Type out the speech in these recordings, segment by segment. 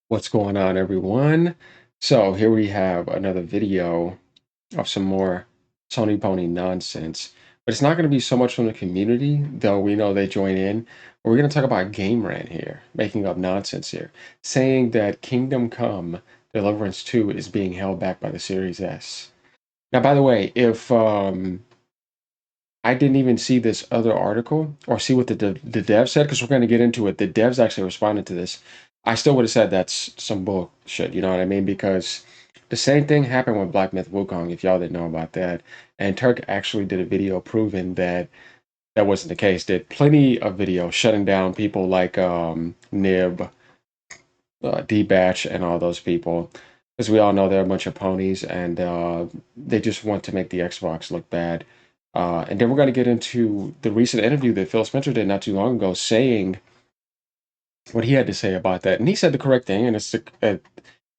What's going on, everyone? So here we have another video of some more Tony Pony nonsense, but it's not going to be so much from the community, though we know they join in. We're going to talk about GameRant here, making up nonsense here, saying that Kingdom Come Deliverance 2 is being held back by the Series S. Now, by the way, if I didn't even see this other article or see what the dev said, because we're going to get into it. The devs actually responded to this. I still would have said that's some bullshit, you know what I mean? Because the same thing happened with Black Myth Wukong, if y'all didn't know about that. And Turk actually did a video proving that that wasn't the case. Did plenty of videos shutting down people like Nib, D-Batch, and all those people. Because we all know they're a bunch of ponies and they just want to make the Xbox look bad. And then we're going to get into the recent interview that Phil Spencer did not too long ago, saying what he had to say about that. And he said the correct thing, and it's the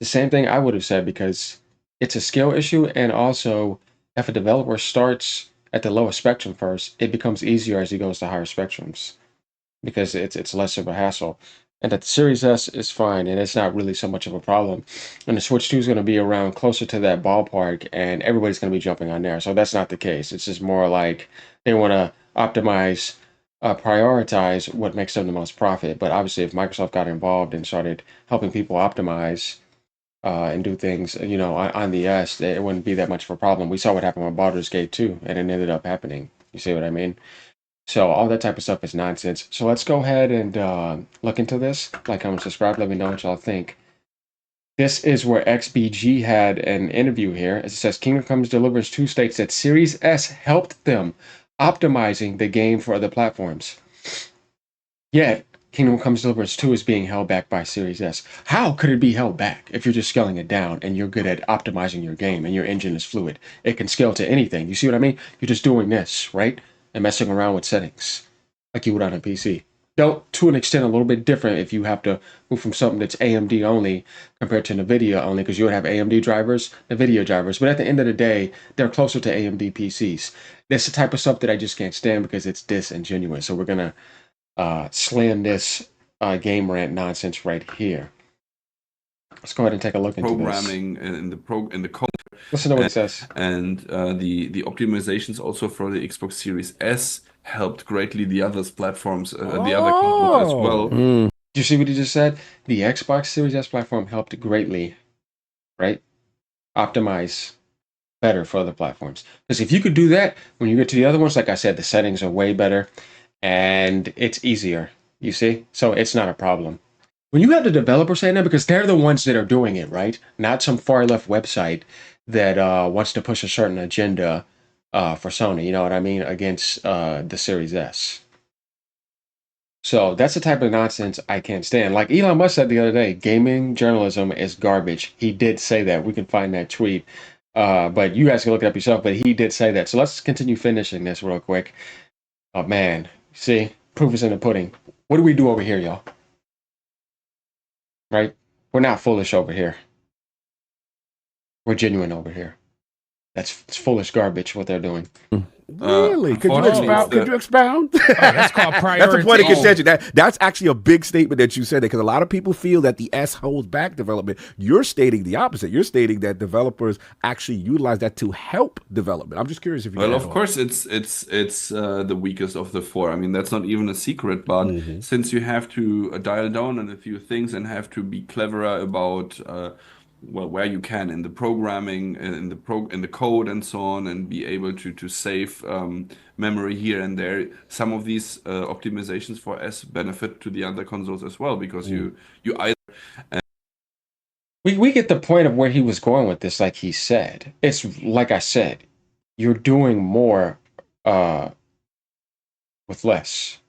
same thing I would have said because it's a skill issue. And also, if a developer starts at the lowest spectrum first, it becomes easier as he goes to higher spectrums because it's less of a hassle. And that the Series S is fine, and it's not really so much of a problem. And the Switch 2 is going to be around closer to that ballpark, and everybody's going to be jumping on there. So that's not the case. It's just more like they want to optimize, prioritize what makes them the most profit. But obviously, if Microsoft got involved and started helping people optimize and do things, on the S, it wouldn't be that much of a problem. We saw what happened with Baldur's Gate 2, and it ended up happening. You see what I mean? So all that type of stuff is nonsense. So let's go ahead and look into this. Like, comment, subscribe. Let me know what y'all think. This is where XBG had an interview here. It says Kingdom Comes Deliverance 2 states that Series S helped them optimizing the game for other platforms. Yet, Kingdom Comes Deliverance 2 is being held back by Series S. How could it be held back if you're just scaling it down and you're good at optimizing your game and your engine is fluid? It can scale to anything. You see what I mean? You're just doing this, right? And messing around with settings like you would on a PC. Though, to an extent, a little bit different if you have to move from something that's AMD only compared to NVIDIA only, because you would have AMD drivers, NVIDIA drivers. But at the end of the day, they're closer to AMD PCs. That's the type of stuff that I just can't stand because it's disingenuous. So we're going to slam this game rant nonsense right here. Let's go ahead and take a look into this. Programming in the code. Listen to what it says. And the optimizations also for the Xbox Series S helped greatly the other platforms, the other consoles as well. Do you see what he just said? The Xbox Series S platform helped greatly, right? Optimize better for other platforms. Because if you could do that, when you get to the other ones, like I said, the settings are way better and it's easier. You see? So it's not a problem. When you have the developer saying that, because they're the ones that are doing it, right? Not some far left website that wants to push a certain agenda for Sony, you know what I mean, against the Series S. So that's the type of nonsense I can't stand. Like Elon Musk said the other day, gaming journalism is garbage. He did say that. We can find that tweet. But you guys can look it up yourself, but he did say that. So let's continue finishing this real quick. Oh, man. See? Proof is in the pudding. What do we do over here, y'all? Right? We're not foolish over here. We're genuine over here. It's foolish garbage what they're doing. Really? Could you expound? Could you expound? Oh, that's called That's a point of prioritization. contention. That's actually a big statement that you said there, because a lot of people feel that the S holds back development. You're stating the opposite. You're stating that developers actually utilize that to help development. I'm just curious if you. Well, of course, it's the weakest of the four. I mean, that's not even a secret. But since you have to dial down on a few things and have to be cleverer about well, where you can in the programming, in the code and so on, and be able to save memory here and there. Some of these optimizations for S benefit to the other consoles as well, because you either We get the point of where he was going with this, like he said. It's like I said, you're doing more with less.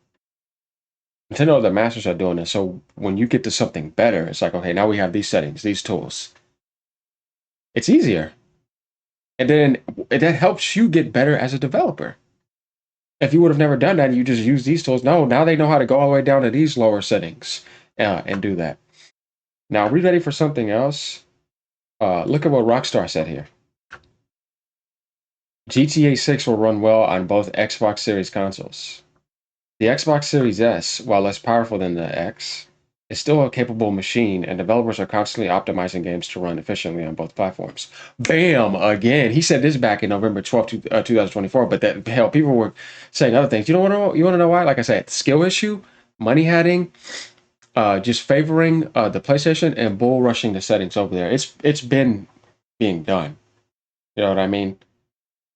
Nintendo, the masters are doing this. So when you get to something better, it's like, okay, now we have these settings, these tools. It's easier. And then that helps you get better as a developer. If you would have never done that and you just use these tools, no, now they know how to go all the way down to these lower settings and do that. Now, are we ready for something else? Look at what Rockstar said here. GTA 6 will run well on both Xbox Series consoles. The Xbox Series S, while less powerful than the X, It's still a capable machine, and developers are constantly optimizing games to run efficiently on both platforms. Bam! Again, he said this back in November 12th, 2024. But that hell, people were saying other things. You want to know why? Like I said, skill issue, money hiding, just favoring the PlayStation and bull rushing the settings over there. It's been being done. You know what I mean?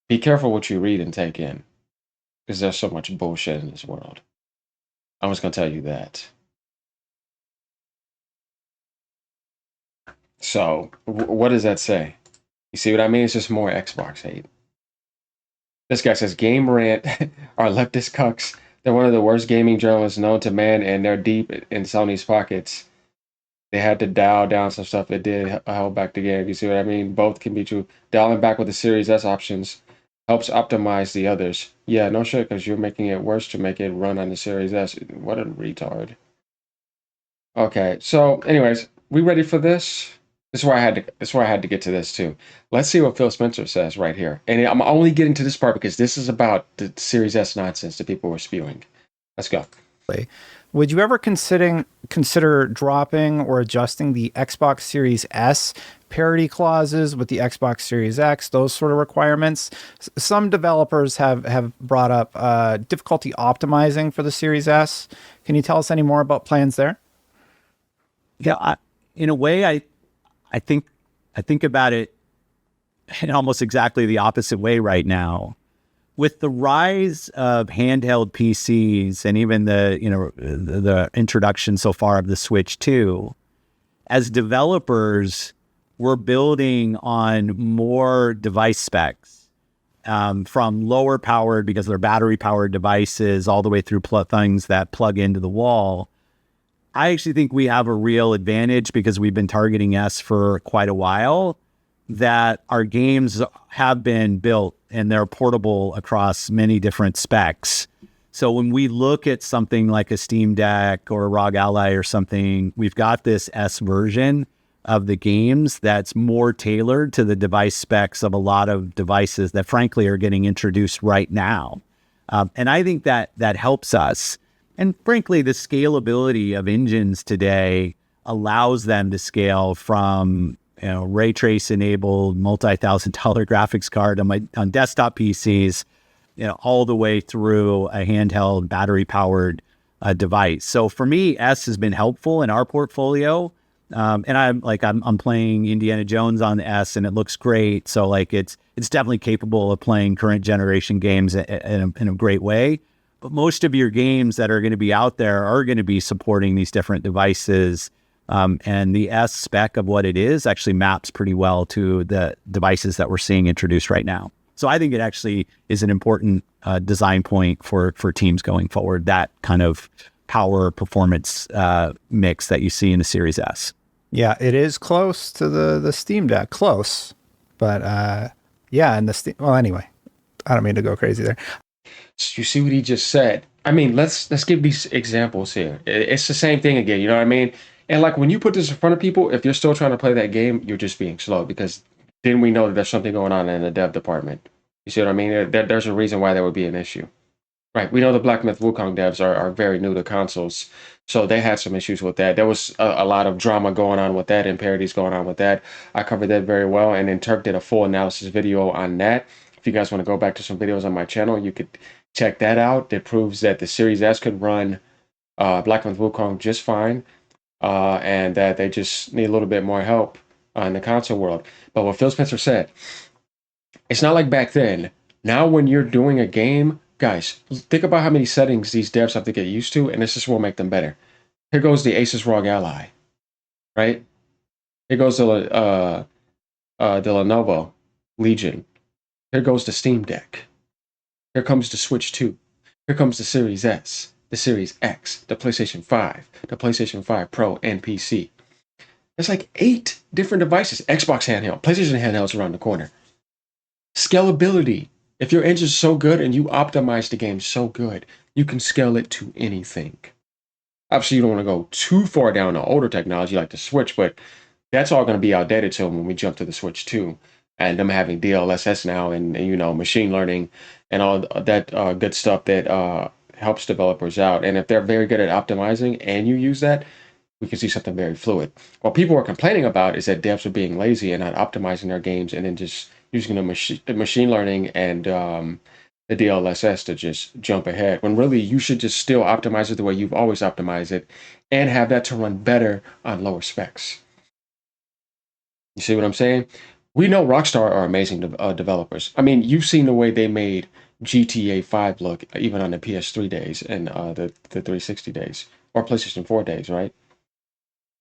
Be careful what you read and take in, because there's so much bullshit in this world. I'm just gonna tell you that. So, what does that say? You see what I mean? It's just more Xbox hate. This guy says GameRant are leftist cucks. They're one of the worst gaming journalists known to man, and they're deep in Sony's pockets. They had to dial down some stuff that did hold back the game. You see what I mean? Both can be true. Dialing back with the Series S options helps optimize the others. Yeah, no shit, because you're making it worse to make it run on the Series S. What a retard. Okay, so anyways, we ready for this? This is why I had to. This is why I had to get to this too. Let's see what Phil Spencer says right here. And I'm only getting to this part because this is about the Series S nonsense that people were spewing. Let's go. Would you ever consider dropping or adjusting the Xbox Series S parity clauses with the Xbox Series X, those sort of requirements? Some developers have brought up difficulty optimizing for the Series S. Can you tell us any more about plans there? Yeah, in a way, I think about it in almost exactly the opposite way right now. With the rise of handheld PCs and even the introduction so far of the Switch 2, as developers, we're building on more device specs, from lower powered, because they're battery powered devices, all the way through things that plug into the wall. I actually think we have a real advantage because we've been targeting S for quite a while, that our games have been built and they're portable across many different specs. So when we look at something like a Steam Deck or a ROG Ally or something, we've got this S version of the games that's more tailored to the device specs of a lot of devices that frankly are getting introduced right now. And I think that helps us. And frankly, the scalability of engines today allows them to scale from ray trace enabled multi-$1,000 graphics card on desktop PCs, all the way through a handheld battery powered device. So for me, S has been helpful in our portfolio. And I'm playing Indiana Jones on the S and it looks great. So like it's definitely capable of playing current generation games in a great way. But most of your games that are going to be out there are going to be supporting these different devices. And the S spec of what it is actually maps pretty well to the devices that we're seeing introduced right now. So I think it actually is an important design point for teams going forward, that kind of power performance mix that you see in the Series S. Yeah, it is close to the Steam Deck. Close. But yeah, and the Steam... Well, anyway, I don't mean to go crazy there. You see what he just said? I mean, let's give these examples here. It's the same thing again, you know what I mean? And like when you put this in front of people, if you're still trying to play that game, you're just being slow, because then we know that there's something going on in the dev department. You see what I mean? There's a reason why there would be an issue. Right, we know the Black Myth Wukong devs are very new to consoles, so they had some issues with that. There was a lot of drama going on with that and parodies going on with that. I covered that very well, and then Turk did a full analysis video on that. If you guys want to go back to some videos on my channel, you could check that out. That proves that the Series S could run Black Myth Wukong just fine, and that they just need a little bit more help in the console world. But what Phil Spencer said, it's not like back then. Now when you're doing a game, guys, think about how many settings these devs have to get used to, and this just will make them better. Here goes the Asus ROG Ally, right? Here goes the Lenovo Legion. Here goes the Steam Deck. Here comes the Switch 2. Here comes the Series S, the Series X, the PlayStation 5, the PlayStation 5 Pro, and PC. There's like 8 different devices. Xbox handheld, PlayStation handhelds around the corner. Scalability. If your engine's so good and you optimize the game so good, you can scale it to anything. Obviously, you don't want to go too far down to older technology like the Switch, but that's all going to be outdated till when we jump to the Switch 2. And them having DLSS now and machine learning and all that good stuff that helps developers out. And if they're very good at optimizing and you use that, we can see something very fluid. What people are complaining about is that devs are being lazy and not optimizing their games, and then just using the machine learning and the DLSS to just jump ahead, when really you should just still optimize it the way you've always optimized it and have that to run better on lower specs. You see what I'm saying? We know Rockstar are amazing developers. I mean, you've seen the way they made GTA 5 look, even on the PS3 days and the 360 days, or PlayStation 4 days, right?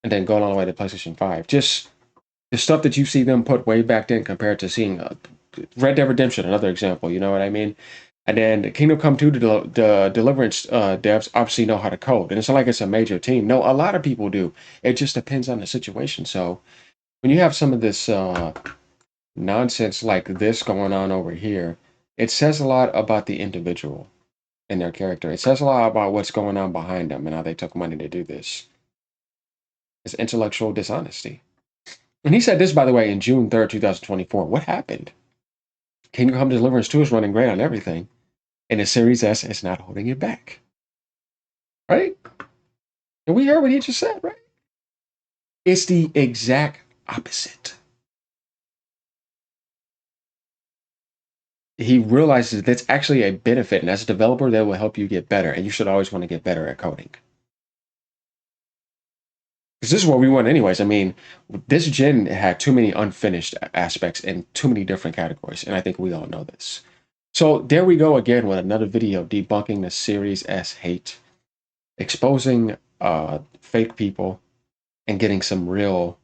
And then going all the way to PlayStation 5. Just the stuff that you see them put way back then compared to seeing Red Dead Redemption, another example, you know what I mean? And then Kingdom Come 2, the Deliverance devs obviously know how to code. And it's not like it's a major team. No, a lot of people do. It just depends on the situation. So when you have some of this nonsense like this going on over here, it says a lot about the individual and their character. It says a lot about what's going on behind them and how they took money to do this. It's intellectual dishonesty. And he said this, by the way, in June 3rd, 2024. What happened? Kingdom Come Deliverance 2 is running great on everything, and the Series S is not holding it back. Right? And we heard what he just said, right? It's the exact opposite. He realizes that's actually a benefit, and as a developer, that will help you get better, and you should always want to get better at coding. Because this is what we want anyways. I mean, this gen had too many unfinished aspects in too many different categories, and I think we all know this. So there we go again with another video debunking the Series S hate, exposing fake people, and getting some real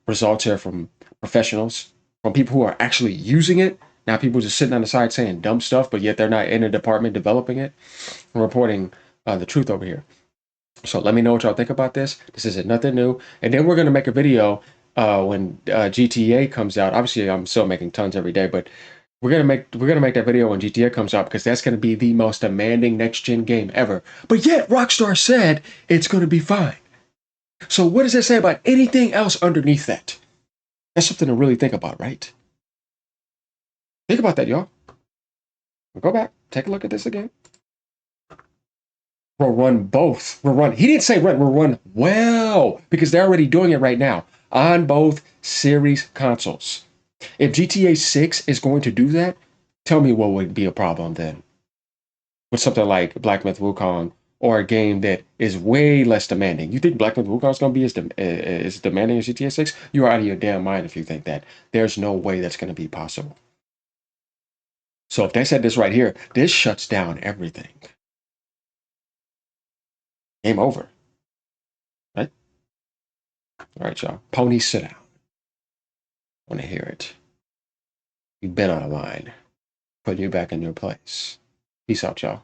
results here from professionals, from people who are actually using it. Now people just sitting on the side saying dumb stuff, but yet they're not in a department developing it. I'm reporting the truth over here. So let me know what y'all think about this. This isn't nothing new. And then we're going to make a video when GTA comes out. Obviously, I'm still making tons every day, but we're gonna make that video when GTA comes out, because that's going to be the most demanding next-gen game ever. But yet, Rockstar said it's going to be fine. So what does that say about anything else underneath that? That's something to really think about, right? Think about that, y'all. Go back, take a look at this again. We'll run both. He didn't say run, we'll run well, because they're already doing it right now on both series consoles. If GTA 6 is going to do that, tell me what would be a problem then with something like Black Myth Wukong, or a game that is way less demanding. You think Black Myth Wukong is going to be as demanding as GTA 6? You're out of your damn mind if you think that. There's no way that's going to be possible. So if they said this right here, this shuts down everything. Game over. Right? All right, y'all. Pony, sit down. I want to hear it. You've been on a line. Putting you back in your place. Peace out, y'all.